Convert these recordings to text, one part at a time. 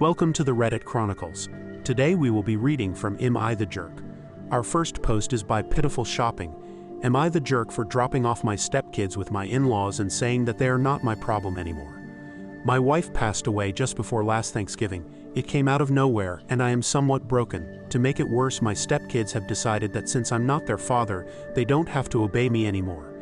Welcome to the Reddit Chronicles. Today we will be reading from Am I the Jerk? Our first post is by Pitiful Shopping. Am I the jerk for dropping off my stepkids with my in-laws and saying that they are not my problem anymore? My wife passed away just before last Thanksgiving. It came out of nowhere and I am somewhat broken. To make it worse, my stepkids have decided that since I'm not their father, they don't have to obey me anymore.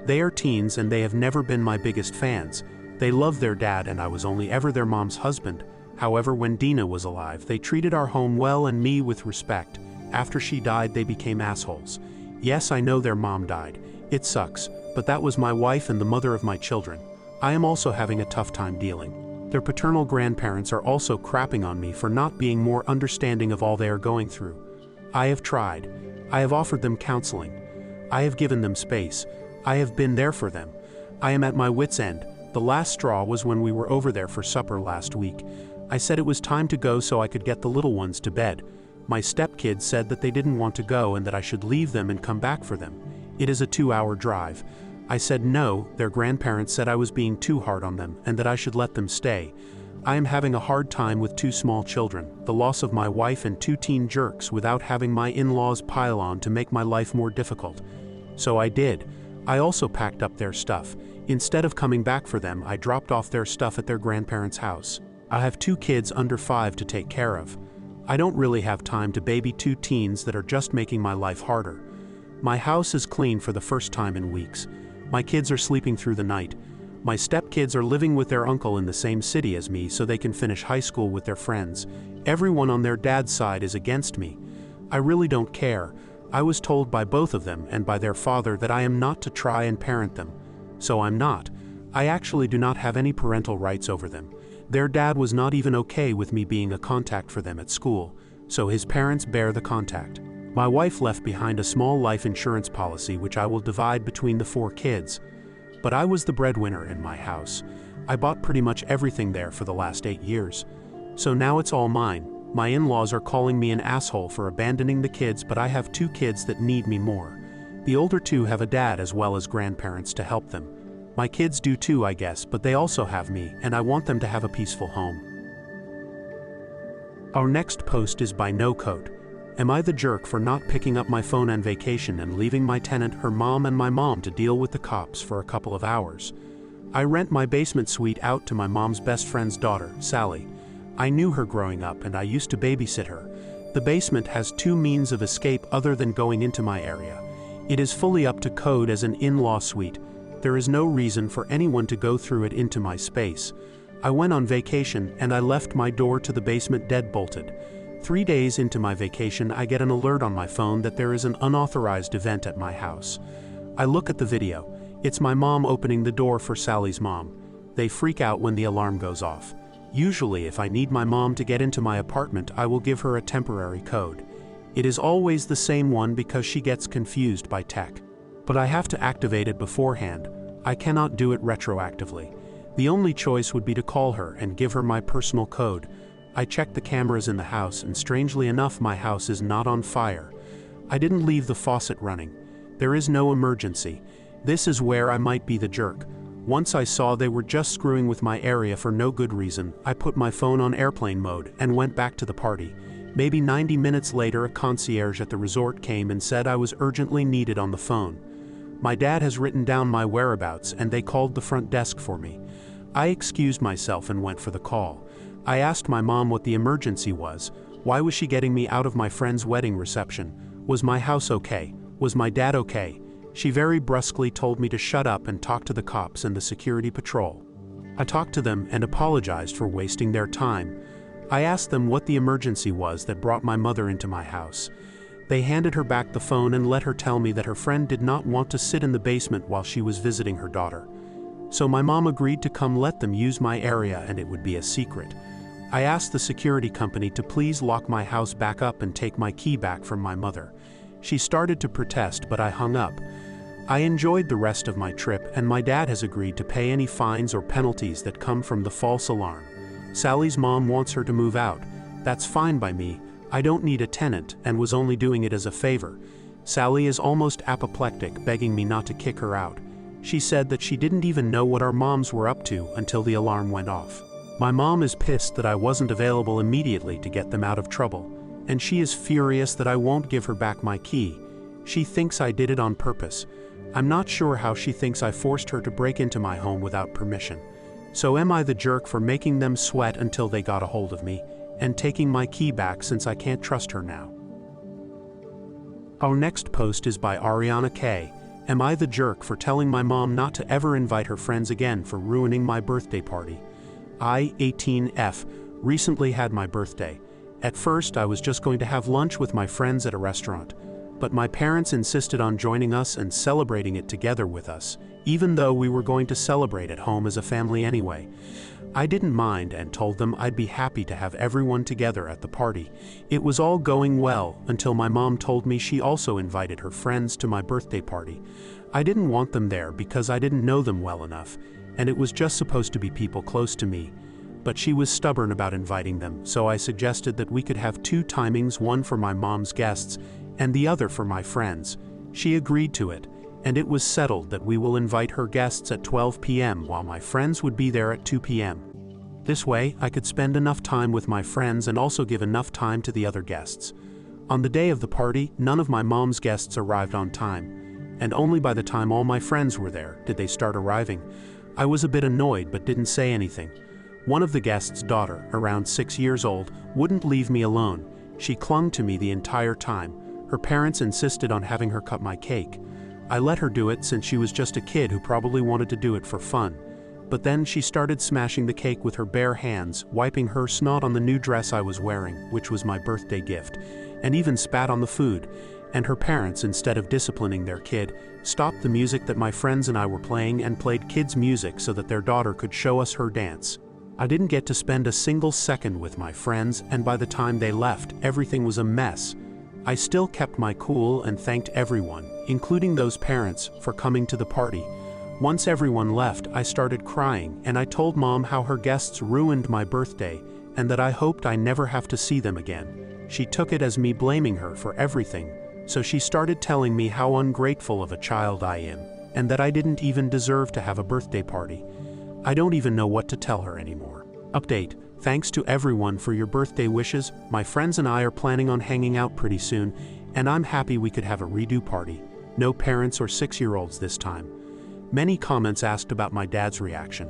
They are teens and they have never been my biggest fans. They love their dad and I was only ever their mom's husband. However, when Dina was alive, they treated our home well and me with respect. After she died, they became assholes. Yes, I know their mom died. It sucks, but that was my wife and the mother of my children. I am also having a tough time dealing. Their paternal grandparents are also crapping on me for not being more understanding of all they are going through. I have tried. I have offered them counseling. I have given them space. I have been there for them. I am at my wit's end. The last straw was when we were over there for supper last week. I said it was time to go so I could get the little ones to bed. My stepkids said that they didn't want to go and that I should leave them and come back for them. It is a 2-hour drive. I said no. Their grandparents said I was being too hard on them and that I should let them stay. I am having a hard time with 2 small children, the loss of my wife and 2 teen jerks without having my in-laws pile on to make my life more difficult. So I did. I also packed up their stuff. Instead of coming back for them, I dropped off their stuff at their grandparents' house. I have 2 kids under 5 to take care of. I don't really have time to baby 2 teens that are just making my life harder. My house is clean for the first time in weeks. My kids are sleeping through the night. My stepkids are living with their uncle in the same city as me so they can finish high school with their friends. Everyone on their dad's side is against me. I really don't care. I was told by both of them and by their father that I am not to try and parent them. So I'm not. I actually do not have any parental rights over them. Their dad was not even okay with me being a contact for them at school, so his parents bear the contact. My wife left behind a small life insurance policy which I will divide between the 4 kids. But I was the breadwinner in my house. I bought pretty much everything there for the last 8 years. So now it's all mine. My in-laws are calling me an asshole for abandoning the kids, but I have 2 kids that need me more. The older 2 have a dad as well as grandparents to help them. My kids do too, I guess, but they also have me, and I want them to have a peaceful home. Our next post is by No Coat. Am I the jerk for not picking up my phone on vacation and leaving my tenant, her mom, and my mom to deal with the cops for a couple of hours? I rent my basement suite out to my mom's best friend's daughter, Sally. I knew her growing up and I used to babysit her. The basement has 2 means of escape other than going into my area. It is fully up to code as an in-law suite. There is no reason for anyone to go through it into my space. I went on vacation and I left my door to the basement dead-bolted. 3 days into my vacation, I get an alert on my phone that there is an unauthorized event at my house. I look at the video. It's my mom opening the door for Sally's mom. They freak out when the alarm goes off. Usually, if I need my mom to get into my apartment, I will give her a temporary code. It is always the same one because she gets confused by tech. But I have to activate it beforehand. I cannot do it retroactively. The only choice would be to call her and give her my personal code. I checked the cameras in the house and strangely enough my house is not on fire. I didn't leave the faucet running. There is no emergency. This is where I might be the jerk. Once I saw they were just screwing with my area for no good reason, I put my phone on airplane mode and went back to the party. Maybe 90 minutes later, a concierge at the resort came and said I was urgently needed on the phone. My dad has written down my whereabouts and they called the front desk for me. I excused myself and went for the call. I asked my mom what the emergency was. Why was she getting me out of my friend's wedding reception? Was my house okay? Was my dad okay? She very brusquely told me to shut up and talk to the cops and the security patrol. I talked to them and apologized for wasting their time. I asked them what the emergency was that brought my mother into my house. They handed her back the phone and let her tell me that her friend did not want to sit in the basement while she was visiting her daughter. So my mom agreed to come let them use my area and it would be a secret. I asked the security company to please lock my house back up and take my key back from my mother. She started to protest, but I hung up. I enjoyed the rest of my trip and my dad has agreed to pay any fines or penalties that come from the false alarm. Sally's mom wants her to move out. That's fine by me. I don't need a tenant and was only doing it as a favor. Sally is almost apoplectic, begging me not to kick her out. She said that she didn't even know what our moms were up to until the alarm went off. My mom is pissed that I wasn't available immediately to get them out of trouble, and she is furious that I won't give her back my key. She thinks I did it on purpose. I'm not sure how she thinks I forced her to break into my home without permission. So am I the jerk for making them sweat until they got a hold of me, and taking my key back since I can't trust her now? Our next post is by Ariana K. Am I the jerk for telling my mom not to ever invite her friends again for ruining my birthday party? I, 18F, recently had my birthday. At first, I was just going to have lunch with my friends at a restaurant, but my parents insisted on joining us and celebrating it together with us, even though we were going to celebrate at home as a family anyway. I didn't mind and told them I'd be happy to have everyone together at the party. It was all going well until my mom told me she also invited her friends to my birthday party. I didn't want them there because I didn't know them well enough, and it was just supposed to be people close to me. But she was stubborn about inviting them, so I suggested that we could have two timings, one for my mom's guests and the other for my friends. She agreed to it, and it was settled that we will invite her guests at 12 p.m. while my friends would be there at 2 p.m. This way, I could spend enough time with my friends and also give enough time to the other guests. On the day of the party, none of my mom's guests arrived on time, and only by the time all my friends were there did they start arriving. I was a bit annoyed but didn't say anything. One of the guests' daughter, around 6 years old, wouldn't leave me alone. She clung to me the entire time. Her parents insisted on having her cut my cake. I let her do it since she was just a kid who probably wanted to do it for fun. But then she started smashing the cake with her bare hands, wiping her snot on the new dress I was wearing, which was my birthday gift, and even spat on the food. And her parents, instead of disciplining their kid, stopped the music that my friends and I were playing and played kids' music so that their daughter could show us her dance. I didn't get to spend a single second with my friends, and by the time they left, everything was a mess. I still kept my cool and thanked everyone, including those parents, for coming to the party. Once everyone left, I started crying, and I told Mom how her guests ruined my birthday and that I hoped I never have to see them again. She took it as me blaming her for everything, so she started telling me how ungrateful of a child I am and that I didn't even deserve to have a birthday party. I don't even know what to tell her anymore. Update: thanks to everyone for your birthday wishes. My friends and I are planning on hanging out pretty soon, and I'm happy we could have a redo party. No parents or 6-year-olds this time. Many comments asked about my dad's reaction.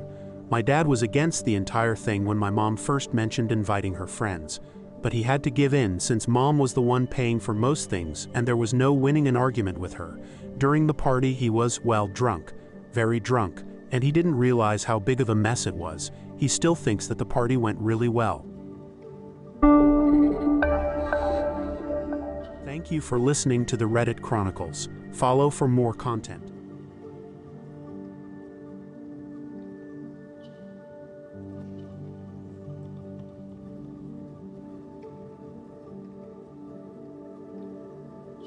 My dad was against the entire thing when my mom first mentioned inviting her friends, but he had to give in since Mom was the one paying for most things and there was no winning an argument with her. During the party he was, well, drunk. Very drunk. And he didn't realize how big of a mess it was. He still thinks that the party went really well. Thank you for listening to the Reddit Chronicles. Follow for more content.